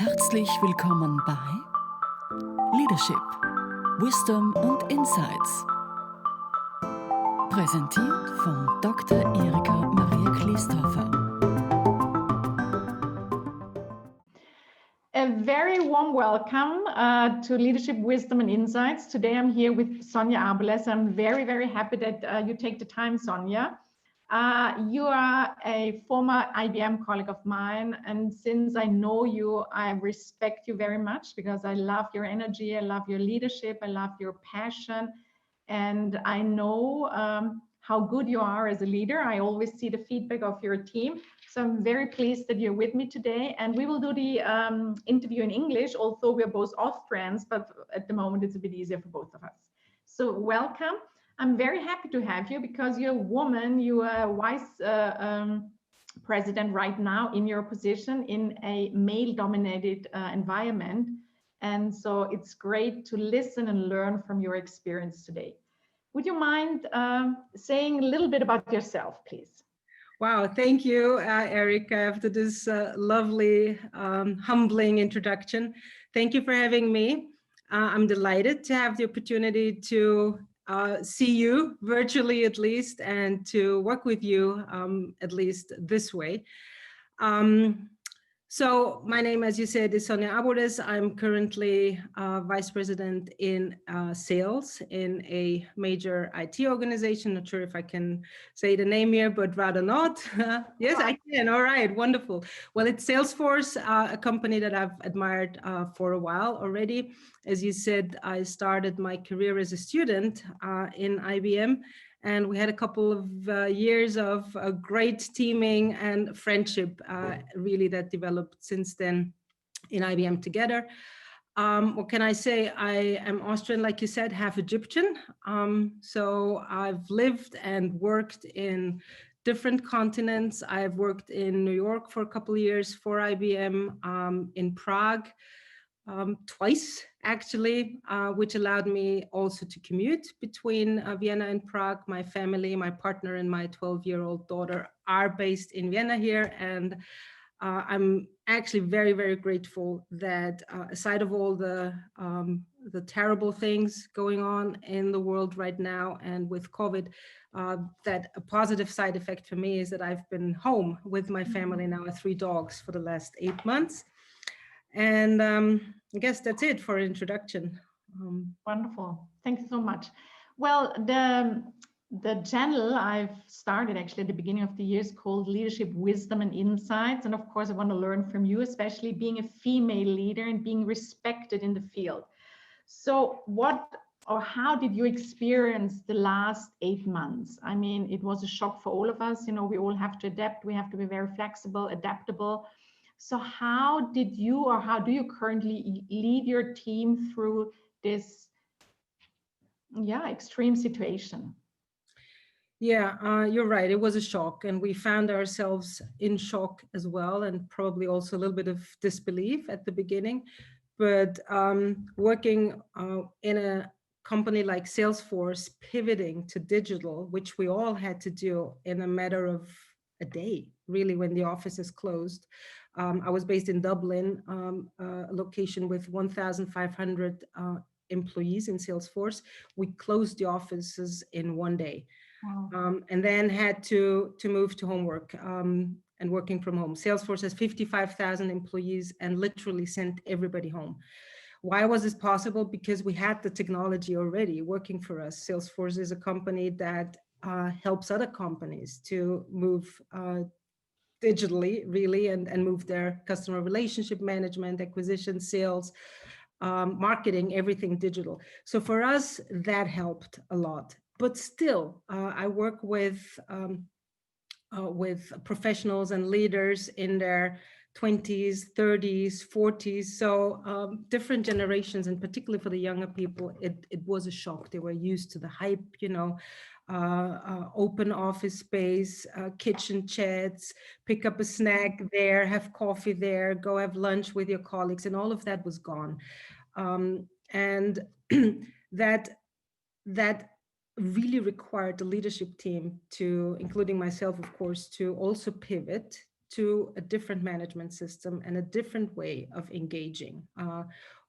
Herzlich willkommen bei Leadership, Wisdom und Insights. Präsentiert von Dr. Erika Maria Kleestorfer. A very warm welcome to Leadership, Wisdom and Insights. Today I'm here with Sonja Aboulez. I'm very, very happy that you take the time, Sonja. You are a former IBM colleague of mine, and since I know you, I respect you very much because I love your energy, I love your leadership, I love your passion, and I know how good you are as a leader. I always see the feedback of your team. So I'm very pleased that you're with me today, and we will do the interview in English, although we're both Austrians, but at the moment it's a bit easier for both of us. So welcome. I'm very happy to have you because you're a woman, you are vice president right now in your position in a male-dominated environment. And so it's great to listen and learn from your experience today. Would you mind saying a little bit about yourself, please? Wow, thank you, Erika, after this lovely, humbling introduction. Thank you for having me. I'm delighted to have the opportunity to see you virtually at least and to work with you at least this way. So my name, as you said, is Sonja Aboulez. I'm currently Vice President in sales in a major IT organization. Not sure if I can say the name here, but rather not. Yes, I can. All right, wonderful. Well, it's Salesforce, a company that I've admired for a while already. As you said, I started my career as a student in IBM. And we had a couple of years of great teaming and friendship really that developed since then in IBM together. What can I say? I am Austrian, like you said, half Egyptian. So I've lived and worked in different continents. I've worked in New York for a couple of years for IBM, in Prague, twice actually, which allowed me also to commute between Vienna and Prague. My family, my partner and my 12-year-old daughter are based in Vienna here. And I'm actually very, very grateful that aside of all the terrible things going on in the world right now and with COVID, that a positive side effect for me is that I've been home with my family now with 3 dogs for the last 8 months. And I guess that's it for introduction. Wonderful. Thank you so much. Well, the channel I've started actually at the beginning of the year is called Leadership, Wisdom and Insights. And of course, I want to learn from you, especially being a female leader and being respected in the field. So what or how did you experience the last 8 months? I mean, it was a shock for all of us. You know, we all have to adapt. We have to be very flexible, adaptable. So how did you or how do you currently lead your team through this extreme situation? Yeah, you're right. It was a shock, and we found ourselves in shock as well, and probably also a little bit of disbelief at the beginning. But working in a company like Salesforce, pivoting to digital, which we all had to do in a matter of a day, really, when the office is closed. I was based in Dublin, a location with 1,500 employees in Salesforce. We closed the offices in 1 day. Wow. And then had to move to homework and working from home. Salesforce has 55,000 employees and literally sent everybody home. Why was this possible? Because we had the technology already working for us. Salesforce is a company that helps other companies to move digitally, really, and move their customer relationship management, acquisition, sales, marketing, everything digital. So for us, that helped a lot. But still, I work with professionals and leaders in their 20s, 30s, 40s. So different generations, and particularly for the younger people, it was a shock. They were used to the hype, you know, open office space, kitchen chats, pick up a snack there, have coffee there, go have lunch with your colleagues, and all of that was gone. And that really required the leadership team to, including myself, of course, to also pivot to a different management system and a different way of engaging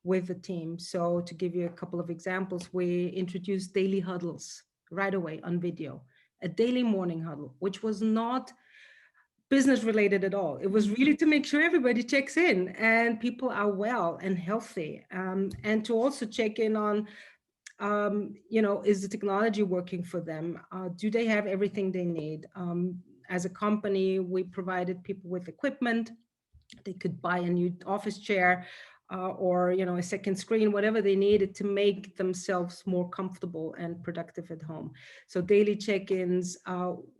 with the team. So to give you a couple of examples, we introduced daily huddles right away on video, a daily morning huddle, which was not business related at all. It was really to make sure everybody checks in and people are well and healthy, and to also check in on, is the technology working for them? Do they have everything they need? As a company, we provided people with equipment. They could buy a new office chair or a second screen, whatever they needed to make themselves more comfortable and productive at home. So daily check-ins.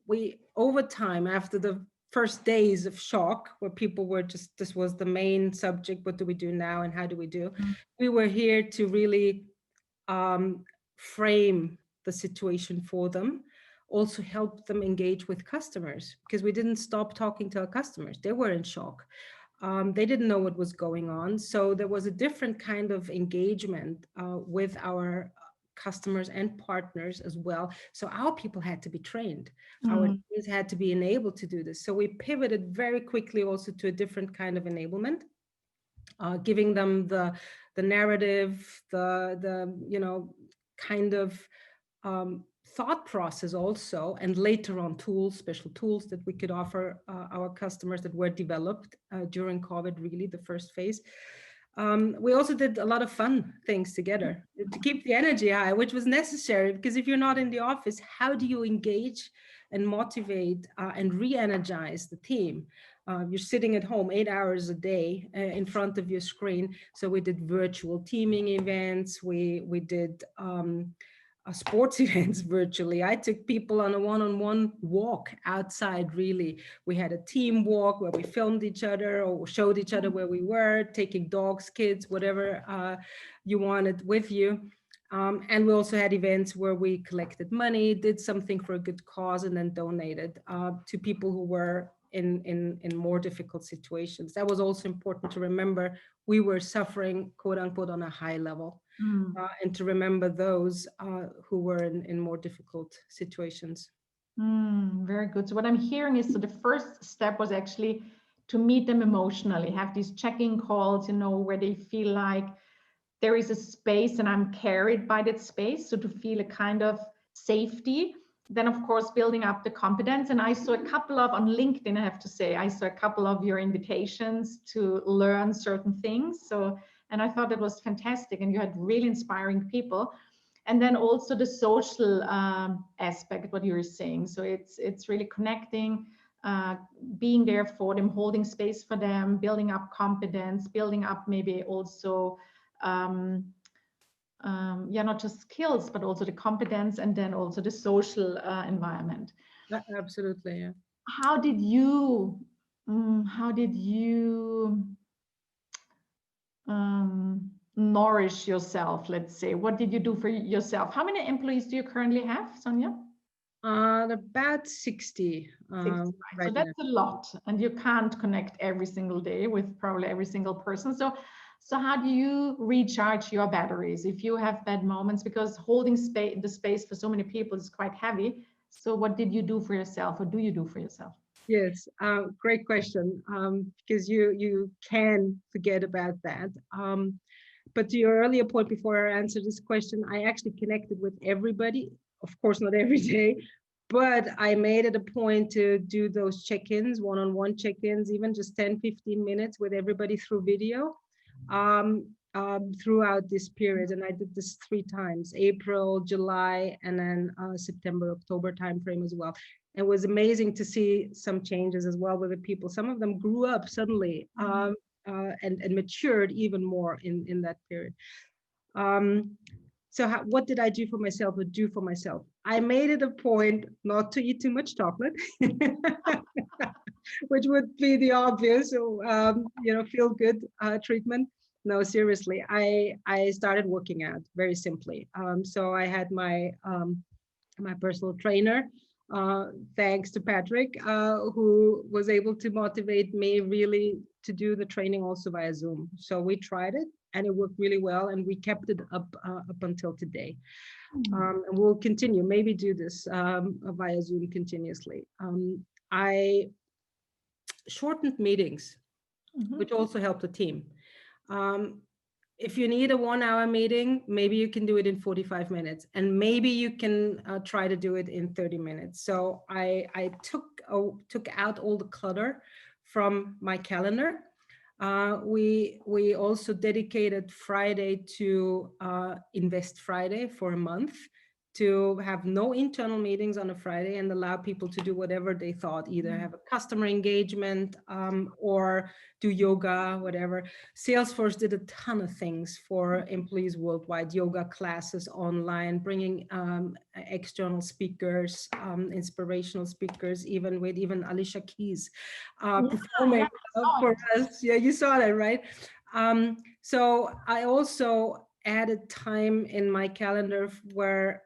We, over time, after the first days of shock, where people were just, this was the main subject, what do we do now and how do we do? We were here to really frame the situation for them, also help them engage with customers, because we didn't stop talking to our customers. They were in shock. They didn't know what was going on. So there was a different kind of engagement with our customers and partners as well. So our people had to be trained. Our teams had to be enabled to do this. So we pivoted very quickly also to a different kind of enablement, giving them the narrative, the kind of thought process also, and later on tools, special tools that we could offer our customers that were developed during COVID, really the first phase. We also did a lot of fun things together to keep the energy high, which was necessary, because if you're not in the office, how do you engage and motivate and re-energize the team? You're sitting at home 8 hours a day in front of your screen. So we did virtual teaming events. We did sports events virtually. I took people on a one-on-one walk outside, really. We had a team walk where we filmed each other or showed each other where we were, taking dogs, kids, whatever you wanted with you. And we also had events where we collected money, did something for a good cause, and then donated to people who were in more difficult situations. That was also important to remember. We were suffering, quote unquote, on a high level. And to remember those who were in more difficult situations. Very good. So what I'm hearing is, so the first step was actually to meet them emotionally, have these check-in calls, where they feel like there is a space and I'm carried by that space. So to feel a kind of safety. Then, of course, building up the competence. And I saw a couple of, on LinkedIn, I have to say, I saw a couple of your invitations to learn certain things. And I thought it was fantastic, and you had really inspiring people. And then also the social aspect, what you were saying. So it's really connecting, being there for them, holding space for them, building up competence, building up maybe also, not just skills, but also the competence, and then also the social environment. Absolutely, yeah. How did you nourish yourself, let's say? What did you do for yourself? How many employees do you currently have, Sonja? About 60. 60, right. So that's a lot, and you can't connect every single day with probably every single person. So how do you recharge your batteries if you have bad moments? Because holding the space for so many people is quite heavy. So what did you do for yourself, or do you do for yourself? Yes, great question, because you can forget about that. But to your earlier point, before I answer this question, I actually connected with everybody. Of course, not every day, but I made it a point to do those check-ins, one-on-one check-ins, even just 10, 15 minutes with everybody through video throughout this period. And I did this 3 times, April, July, and then September, October timeframe as well. It was amazing to see some changes as well with the people. Some of them grew up suddenly and matured even more in that period. So what did I do for myself or do for myself? I made it a point not to eat too much chocolate, which would be the obvious, feel good treatment. No, seriously, I started working out very simply. So I had my personal trainer, thanks to Patrick, who was able to motivate me really to do the training also via Zoom. So we tried it, and it worked really well, and we kept it up until today. And we'll continue, maybe do this via Zoom continuously. shortened meetings, which also help the team. If you need a 1-hour meeting, maybe you can do it in 45 minutes, and maybe you can try to do it in 30 minutes. So I took out all the clutter from my calendar. We also dedicated Friday to Invest Friday for a month, to have no internal meetings on a Friday and allow people to do whatever they thought, either have a customer engagement or do yoga, whatever. Salesforce did a ton of things for employees worldwide, yoga classes online, bringing external speakers, inspirational speakers, even Alicia Keys performing for us. Yeah, you saw that, right? So I also added time in my calendar where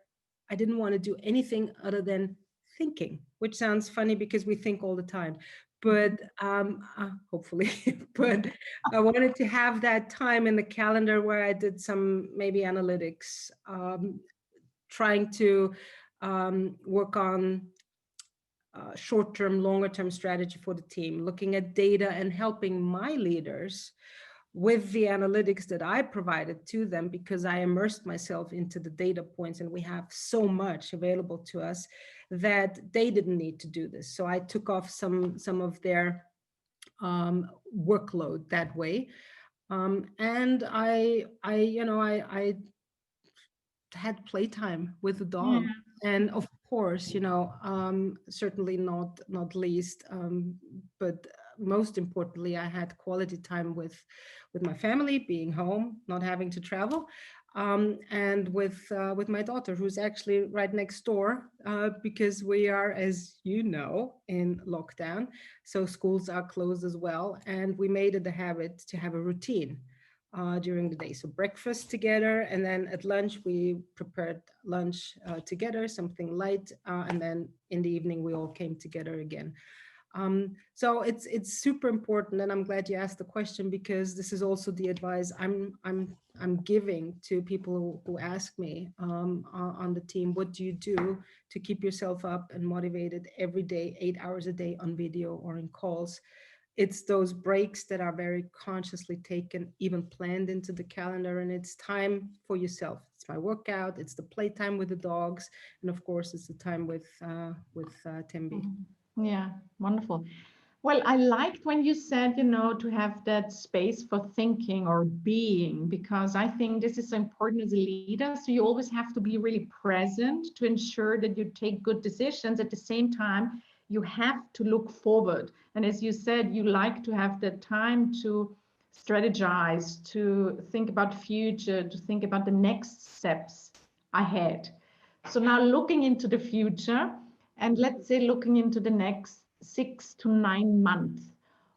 I didn't want to do anything other than thinking, which sounds funny because we think all the time, but hopefully, but I wanted to have that time in the calendar where I did some maybe analytics, trying to work on short-term, longer-term strategy for the team, looking at data and helping my leaders with the analytics that I provided to them, because I immersed myself into the data points and we have so much available to us that they didn't need to do this. So I took off some of their workload that way. And I had playtime with the dog. Yeah. And of course, certainly not least, but most importantly, I had quality time with my family, being home, not having to travel, and with my daughter, who's actually right next door, because we are, as you know, in lockdown, so schools are closed as well, and we made it a habit to have a routine during the day. So breakfast together, and then at lunch we prepared lunch together, something light, and then in the evening we all came together again. So it's super important, and I'm glad you asked the question, because this is also the advice I'm giving to people who ask me on the team. What do you do to keep yourself up and motivated every day, 8 hours a day on video or in calls? It's those breaks that are very consciously taken, even planned into the calendar, and it's time for yourself. It's my workout, it's the playtime with the dogs, and of course, it's the time with Tembi. Yeah, wonderful. Well, I liked when you said, to have that space for thinking or being, because I think this is so important as a leader. So you always have to be really present to ensure that you take good decisions. At the same time, you have to look forward. And as you said, you like to have the time to strategize, to think about future, to think about the next steps ahead. So now looking into the future, and let's say looking into the next 6 to 9 months,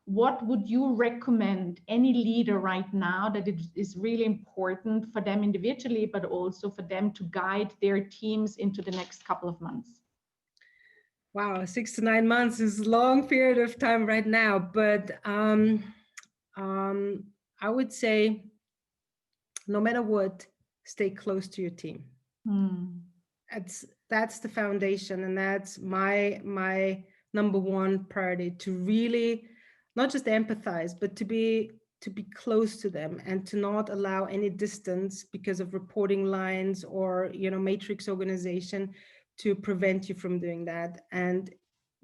what would you recommend any leader right now that it is really important for them individually, but also for them to guide their teams into the next couple of months? Wow, 6 to 9 months is a long period of time right now, but I would say, no matter what, stay close to your team. That's the foundation, and that's my number one priority, to really not just empathize, but to be close to them, and to not allow any distance because of reporting lines or matrix organization to prevent you from doing that, and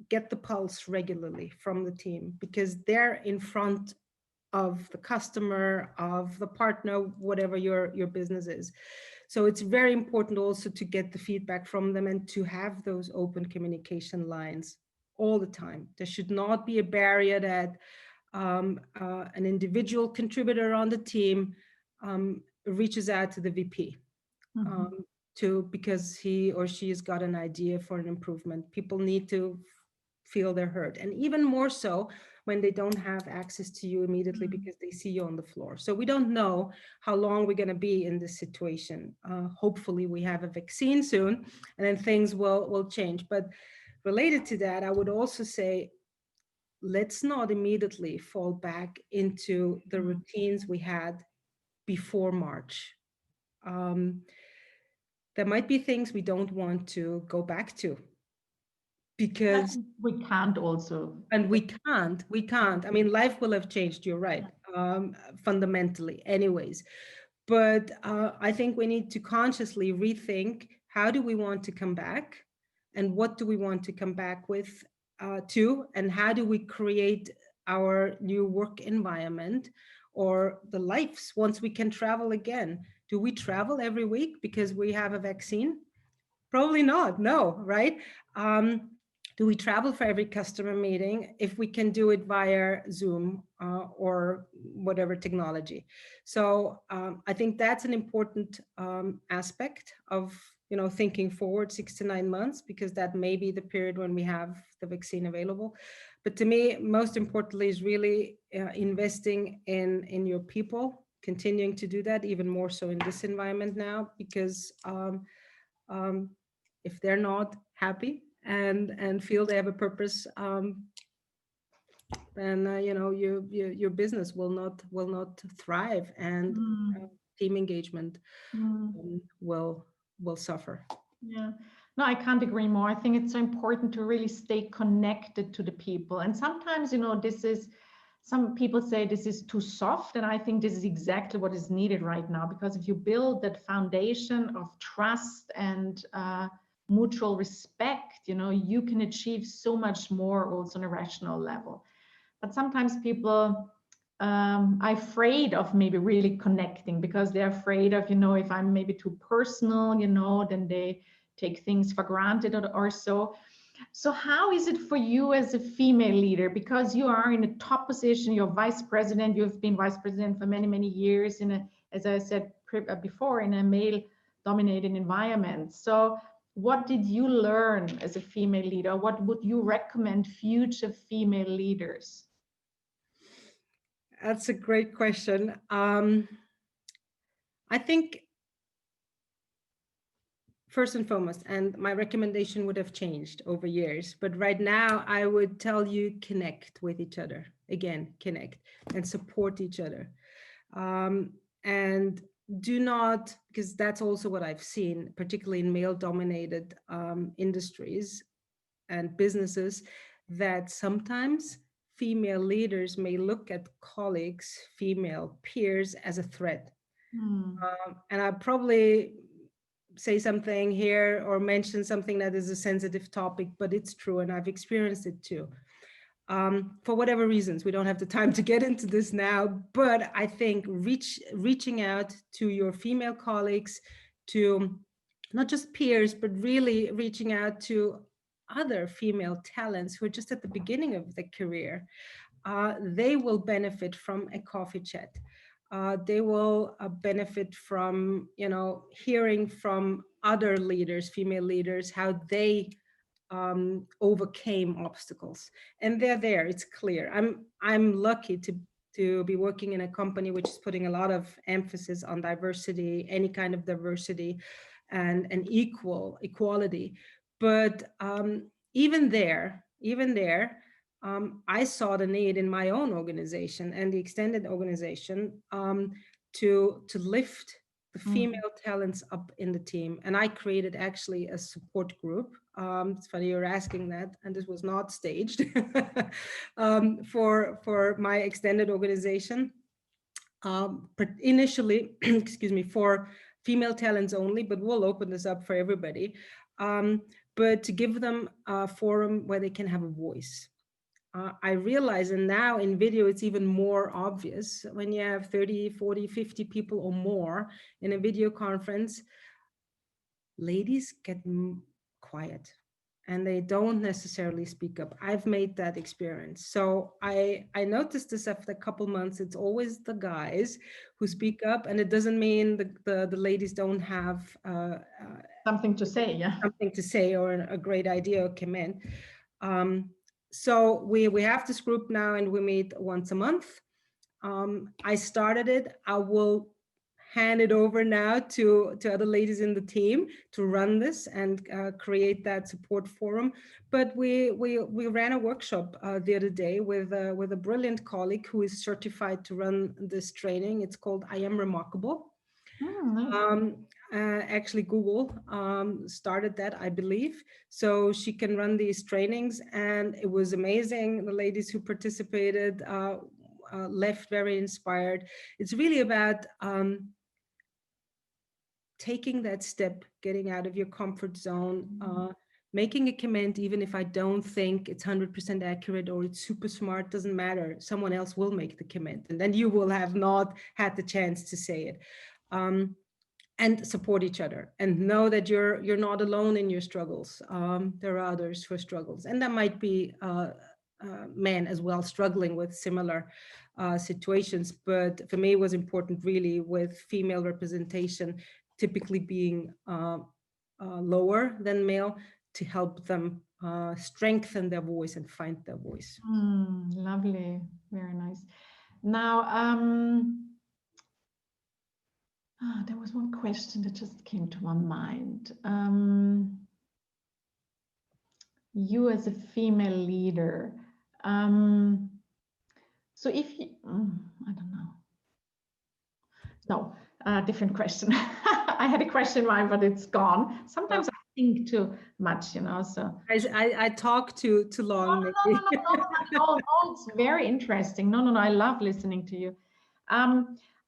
get the pulse regularly from the team, because they're in front of the customer, of the partner, whatever your business is. So it's very important also to get the feedback from them and to have those open communication lines all the time. There should not be a barrier that an individual contributor on the team reaches out to the VP because he or she has got an idea for an improvement. People need to feel they're heard, and even more so when they don't have access to you immediately because they see you on the floor. So we don't know how long we're going to be in this situation. Hopefully we have a vaccine soon, and then things will change. But related to that, I would also say, let's not immediately fall back into the routines we had before March. There might be things we don't want to go back to, because we can't also. and we can't. I mean, life will have changed, you're right, fundamentally anyways. But I think we need to consciously rethink, how do we want to come back, and what do we want to come back with to, and how do we create our new work environment or the lives once we can travel again. Do we travel every week because we have a vaccine? Probably not, no, right? Do we travel for every customer meeting if we can do it via Zoom or whatever technology? So I think that's an important aspect of, thinking forward 6 to 9 months, because that may be the period when we have the vaccine available. But to me, most importantly is really investing in your people, continuing to do that even more so in this environment now, because if they're not happy and feel they have a purpose, then your business will not thrive, and team engagement will suffer. Yeah, no, I can't agree more. I think it's so important to really stay connected to the people. And sometimes, some people say this is too soft, and I think this is exactly what is needed right now, because if you build that foundation of trust and mutual respect, you can achieve so much more also on a rational level. But sometimes people are afraid of maybe really connecting, because they're afraid of, if I'm maybe too personal, then they take things for granted or so. So how is it for you as a female leader? Because you are in a top position, you're vice president, you've been vice president for many, many years as I said before, in a male dominated environment. So what did you learn as a female leader? What would you recommend future female leaders? That's a great question. I think first and foremost, and my recommendation would have changed over years, but right now I would tell you, connect with each other. Again, connect and support each other. And do not, because that's also what I've seen, particularly in male dominated industries and businesses, that sometimes female leaders may look at colleagues, female peers, as a threat. And I probably say something here or mention something that is a sensitive topic, but it's true, and I've experienced it too. For whatever reasons, we don't have the time to get into this now, but I think reaching out to your female colleagues, to not just peers, but really reaching out to other female talents who are just at the beginning of their career, they will benefit from a coffee chat. They will benefit from, hearing from other leaders, female leaders, how they overcame obstacles. And they're there, it's clear. I'm lucky to be working in a company which is putting a lot of emphasis on diversity, any kind of diversity, and equality. But even there, I saw the need in my own organization and the extended organization to lift the female talents up in the team. And I created actually a support group. It's funny you're asking that, and this was not staged for my extended organization. But initially, excuse me, for female talents only, but we'll open this up for everybody. But to give them a forum where they can have a voice. I realize, and now in video, it's even more obvious when you have 30, 40, 50 people or more in a video conference, ladies get quiet and they don't necessarily speak up. I've made that experience. So I noticed this after a couple months. It's always the guys who speak up, and it doesn't mean the ladies don't have something to say, yeah. Something to say or a great idea or comment. So we have this group now, and we meet once a month. I started it. I will hand it over now to other ladies in the team to run this and create that support forum. But we ran a workshop the other day with a brilliant colleague who is certified to run this training. It's called I Am Remarkable. Nice. Actually, Google started that, I believe. So she can run these trainings, and it was amazing. The ladies who participated left very inspired. It's really about taking that step, getting out of your comfort zone, making a comment, even if I don't think it's 100% accurate or it's super smart, doesn't matter. Someone else will make the comment, and then you will have not had the chance to say it. And support each other, and know that you're not alone in your struggles. There are others who struggles, and that might be men as well struggling with similar situations. But for me, it was important really with female representation typically being lower than male, to help them strengthen their voice and find their voice. Lovely, very nice. Now, there was one question that just came to my mind. You as a female leader, so if you, I don't know. No, different question. I had a question in mind, but it's gone. Sometimes I think too much, you know. So I talk too long. No, it's very interesting. No, I love listening to you.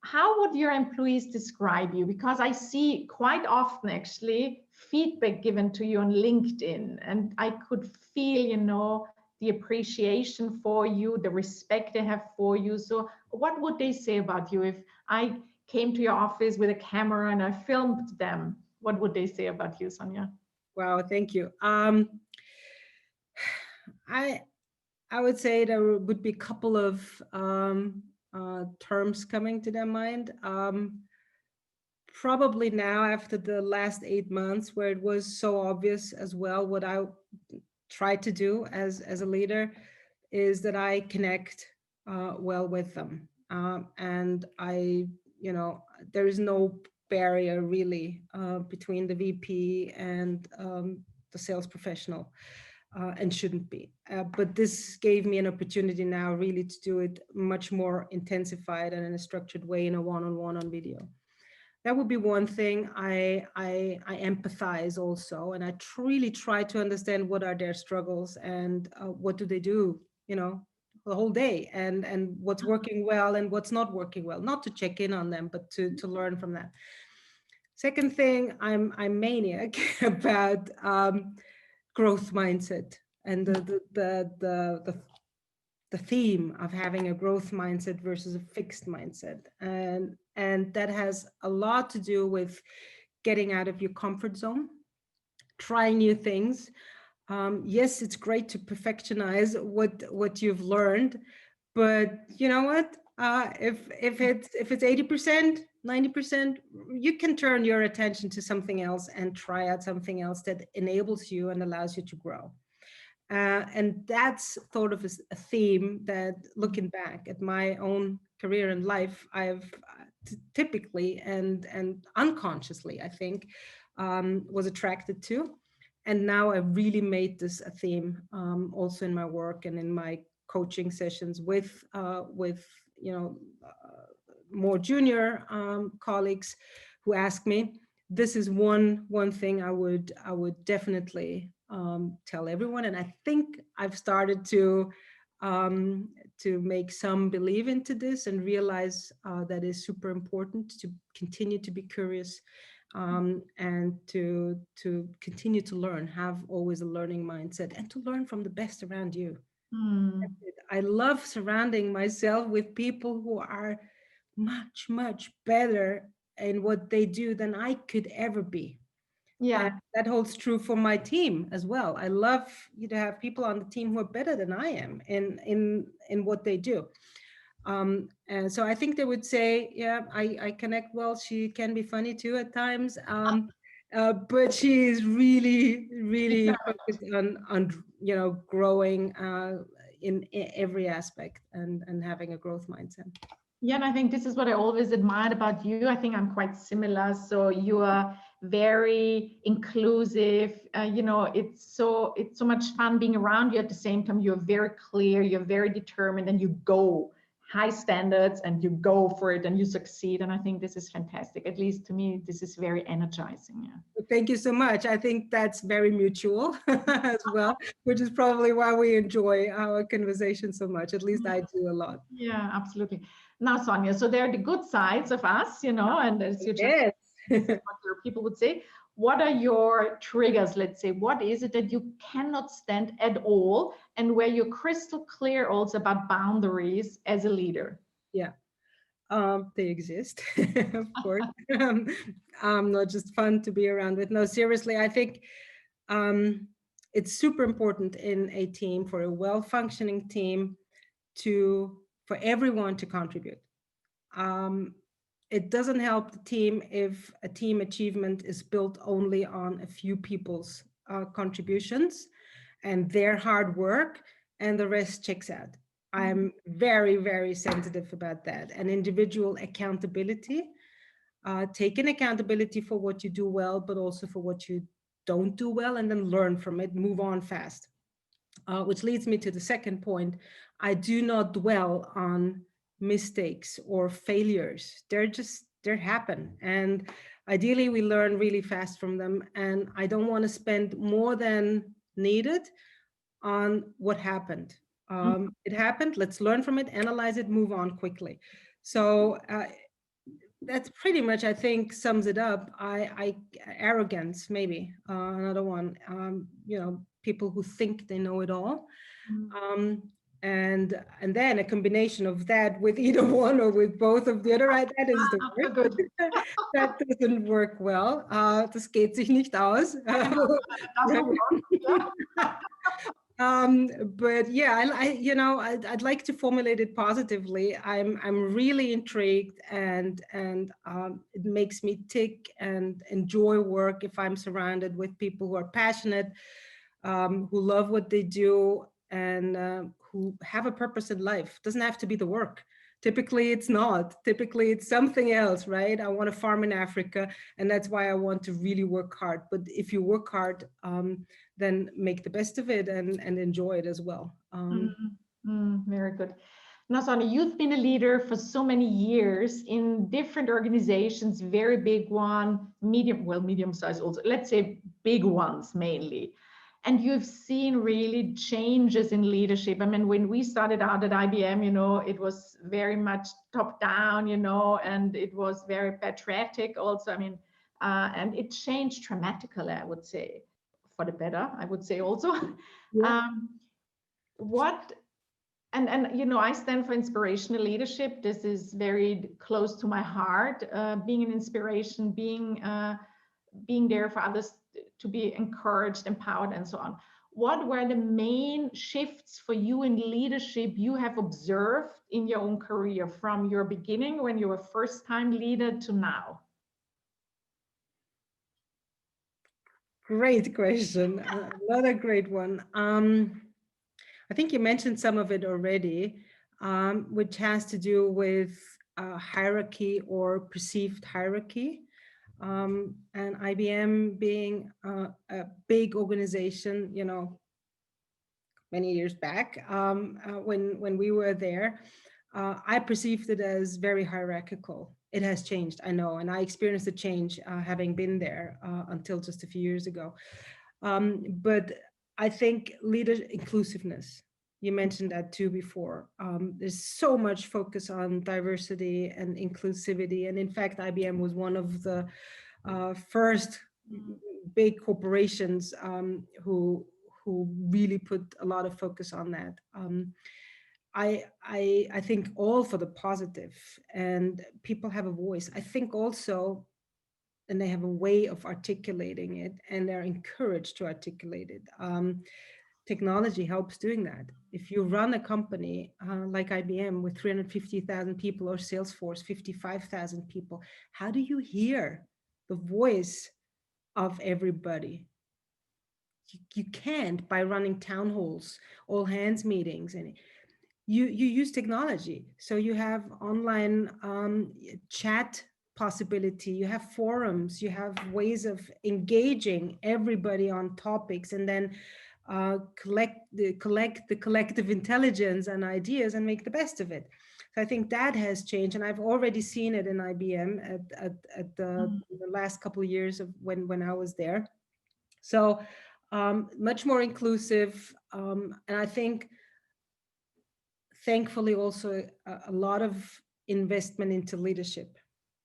How would your employees describe you? Because I see quite often actually feedback given to you on LinkedIn, and I could feel, you know, the appreciation for you, the respect they have for you. So what would they say about you if I came to your office with a camera and I filmed them? What would they say about you, Sonja? Wow, thank you. I would say there would be a couple of terms coming to their mind. Probably now, after the last 8 months, where it was so obvious as well, what I try to do as a leader is that I connect well with them. And I, you know, there is no barrier really between the VP and the sales professional. And shouldn't be. But this gave me an opportunity now really to do it much more intensified and in a structured way, in a one-on-one on video. That would be one thing. I empathize also, and I really try to understand what are their struggles and what do they do, you know, the whole day, and what's working well and what's not working well. Not to check in on them, but to learn from that. Second thing, I'm maniac about growth mindset, and the theme of having a growth mindset versus a fixed mindset, and that has a lot to do with getting out of your comfort zone, trying new things. Yes, it's great to perfectionize what you've learned, but you know what? If it's 80%, 90%, you can turn your attention to something else and try out something else that enables you and allows you to grow. And that's sort of a theme that, looking back at my own career and life, I've typically and unconsciously, I think, was attracted to. And now I've really made this a theme also in my work and in my coaching sessions with you know, more junior colleagues who ask me. This is one thing I would definitely tell everyone, and I think I've started to make some believe into this and realize that is super important, to continue to be curious and to continue to learn, have always a learning mindset, and to learn from the best around you. I love surrounding myself with people who are much better in what they do than I could ever be. Yeah, and that holds true for my team as well. I love to have people on the team who are better than I am in what they do. And so I think they would say, yeah, I connect well. She can be funny too at times, but she is really focused on you know, growing in every aspect and having a growth mindset. Yeah, and I think this is what I always admired about you. I think I'm quite similar. So you are very inclusive. You know, it's so much fun being around you. At the same time, you're very clear, you're very determined, and you go high standards and you go for it and you succeed. And I think this is fantastic. At least to me, this is very energizing. Yeah. Thank you so much. I think that's very mutual as well, which is probably why we enjoy our conversation so much. At least I do a lot. Yeah, absolutely. Now, Sonja, so there are the good sides of us, you know, and as you just Yes. what your people would say. What are your triggers, let's say? What is it that you cannot stand at all, and where you're crystal clear also about boundaries as a leader? Yeah, they exist, of course. Not just fun to be around with. No, seriously, I think it's super important in a team, for a well-functioning team, for everyone to contribute. It doesn't help the team if a team achievement is built only on a few people's contributions and their hard work, and the rest checks out. I'm very, very sensitive about that. And individual accountability, taking accountability for what you do well, but also for what you don't do well, and then learn from it, move on fast. Which leads me to the second point. I do not dwell on mistakes or failures. They happen. And ideally we learn really fast from them. And I don't want to spend more than needed on what happened. It happened, let's learn from it, analyze it, move on quickly. So that's pretty much, I think, sums it up. Arrogance, maybe another one, you know, people who think they know it all. And then a combination of that with either one or with both of the other, right? That is the word. That doesn't work well. Das geht sich nicht aus. But yeah, I'd like to formulate it positively. I'm really intrigued, and it makes me tick and enjoy work if I'm surrounded with people who are passionate, who love what they do, and who have a purpose in life. It doesn't have to be the work. Typically it's not. Typically it's something else, right? I want to farm in Africa, and that's why I want to really work hard. But if you work hard, then make the best of it and enjoy it as well. Very good. Now, Sonja, you've been a leader for so many years in different organizations, very big one, medium size also, let's say big ones mainly. And you've seen really changes in leadership. I mean, when we started out at IBM, you know, it was very much top down, you know, and it was very patriotic also. I mean, and it changed dramatically, I would say, for the better, I would say also. Yeah. And you know, I stand for inspirational leadership. This is very close to my heart, being an inspiration, being there for others to be encouraged, empowered, and so on. What were the main shifts for you in leadership you have observed in your own career from your beginning when you were first-time leader to now? Great question. Another great one. I think you mentioned some of it already, which has to do with hierarchy or perceived hierarchy. And IBM being a big organization, you know, many years back, when we were there, I perceived it as very hierarchical. It has changed, I know, and I experienced the change having been there until just a few years ago. But I think inclusiveness, you mentioned that too before. There's so much focus on diversity and inclusivity. And in fact, IBM was one of the first big corporations who really put a lot of focus on that. I think all for the positive, and people have a voice. I think also, and they have a way of articulating it, and they're encouraged to articulate it. Technology helps doing that. If you run a company like IBM with 350,000 people, or Salesforce, 55,000 people, how do you hear the voice of everybody? You can't by running town halls, all hands meetings, and you use technology. So you have online chat possibility, you have forums, you have ways of engaging everybody on topics, and then collect the collective intelligence and ideas and make the best of it. So I think that has changed, and I've already seen it in IBM at the last couple of years of when I was there. So much more inclusive, and I think thankfully also a lot of investment into leadership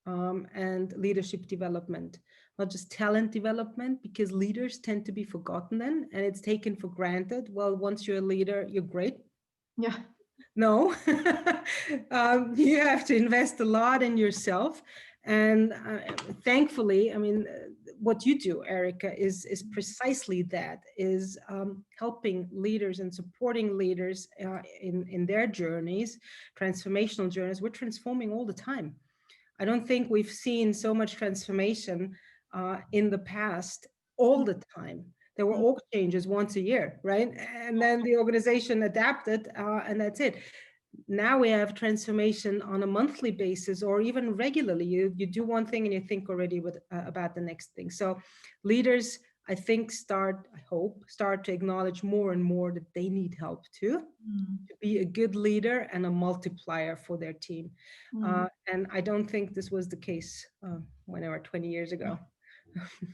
and leadership development, not just talent development, because leaders tend to be forgotten then, and it's taken for granted. Well, once you're a leader, you're great. Yeah. No, you have to invest a lot in yourself. And thankfully, I mean, what you do, Erika, is precisely that, is helping leaders and supporting leaders in their journeys, transformational journeys. We're transforming all the time. I don't think we've seen so much transformation in the past all the time. There were org changes once a year, right? And then the organization adapted, and that's it. Now we have transformation on a monthly basis, or even regularly. You do one thing and you think already about the next thing. So leaders, I think, I hope, start to acknowledge more and more that they need help too, to be a good leader and a multiplier for their team. And I don't think this was the case whenever 20 years ago.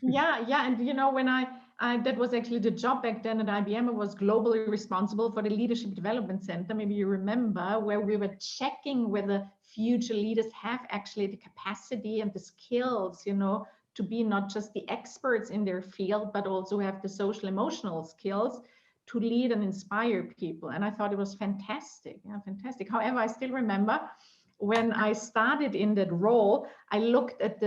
Yeah, and you know, when I that was actually the job back then at IBM. I was globally responsible for the Leadership Development Center. Maybe you remember, where we were checking whether future leaders have actually the capacity and the skills, you know, to be not just the experts in their field, but also have the social emotional skills to lead and inspire people. And I thought it was fantastic. Yeah, fantastic. However, I still remember when I started in that role, I looked at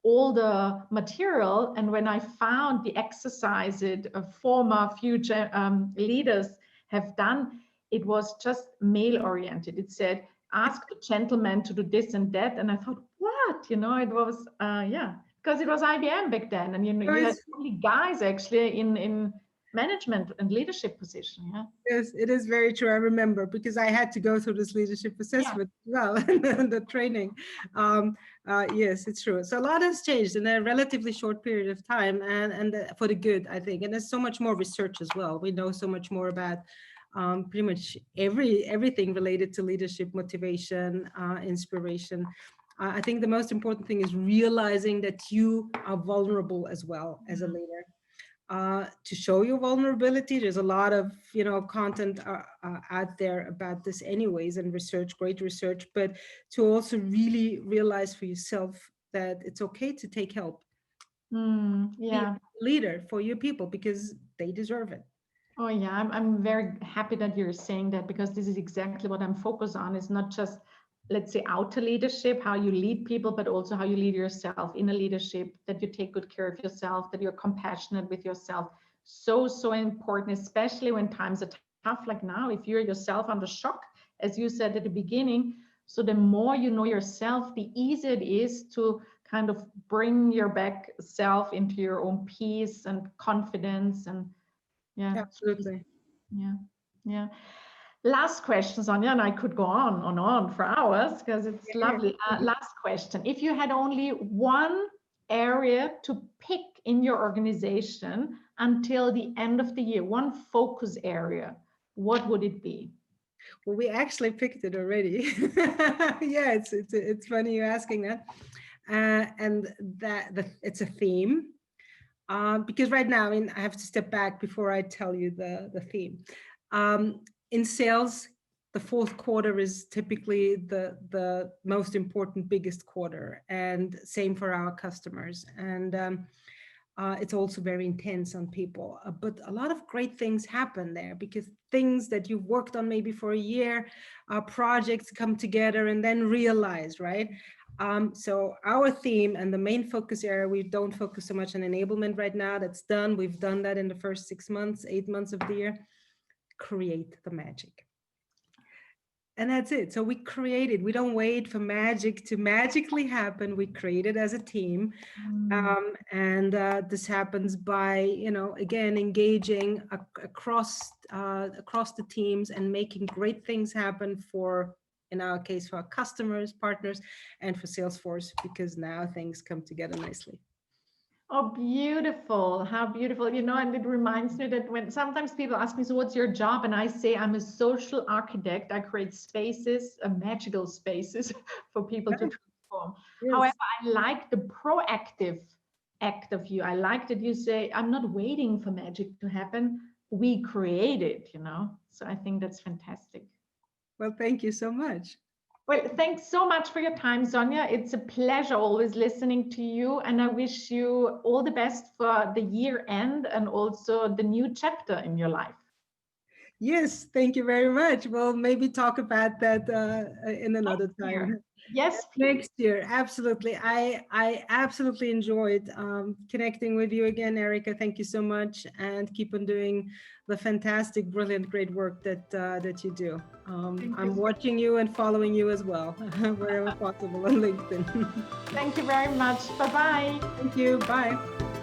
all the material, and when I found the exercises former future leaders have done, it was just male oriented. It said, ask the gentleman to do this and that, and I thought, what? You know, it was because it was IBM back then, and you know, you had only guys actually in management and leadership position. Yeah. Yes, it is very true. I remember, because I had to go through this leadership assessment as well, and the training. Yes, it's true. So a lot has changed in a relatively short period of time, and for the good, I think. And there's so much more research as well. We know so much more about pretty much everything related to leadership, motivation, inspiration. I think the most important thing is realizing that you are vulnerable as well as a leader. To show your vulnerability. There's a lot of, you know, content out there about this anyways, and research, great research, but to also really realize for yourself that it's okay to take help. Be a leader for your people, because they deserve it. Oh yeah, I'm very happy that you're saying that, because this is exactly what I'm focused on. It's not just, let's say, outer leadership, how you lead people, but also how you lead yourself in a leadership, that you take good care of yourself, that you're compassionate with yourself. So important, especially when times are tough, like now, if you're yourself under shock, as you said at the beginning. So the more you know yourself, the easier it is to kind of bring your back self into your own peace and confidence. And Absolutely. Yeah. Last question, Sonja, and I could go on for hours, because it's lovely. Last question. If you had only one area to pick in your organization until the end of the year, one focus area, what would it be? Well, we actually picked it already. Yeah, it's funny you asking that. And it's a theme. Because right now, I mean, I have to step back before I tell you the theme. In sales, the fourth quarter is typically the most important, biggest quarter, and same for our customers. And it's also very intense on people, but a lot of great things happen there, because things that you've worked on maybe for a year, projects come together and then realize, right? So our theme and the main focus area, we don't focus so much on enablement right now. That's done. We've done that in the first 6 months, 8 months of the year. Create the magic. And that's it. So we don't wait for magic to magically happen. We create it as a team. And this happens by, you know, again, engaging across the teams and making great things happen for, in our case, for our customers, partners, and for Salesforce, because now things come together nicely. Oh, beautiful. How beautiful. And it reminds me that when sometimes people ask me, so what's your job? And I say, I'm a social architect. I create spaces, magical spaces for people to transform. Yes. However, I like the proactive act of you. I like that you say, I'm not waiting for magic to happen. We create it. So I think that's fantastic. Well, thank you so much. Well, thanks so much for your time, Sonja. It's a pleasure always listening to you, and I wish you all the best for the year end and also the new chapter in your life. Yes, thank you very much. We'll maybe talk about that in another time. Yes, Next year, absolutely. I absolutely enjoyed connecting with you again, Erika. Thank you so much, and keep on doing the fantastic, brilliant, great work that you do. I'm watching you and following you as well, wherever possible on LinkedIn. Thank you very much. Bye-bye. Thank you. Bye.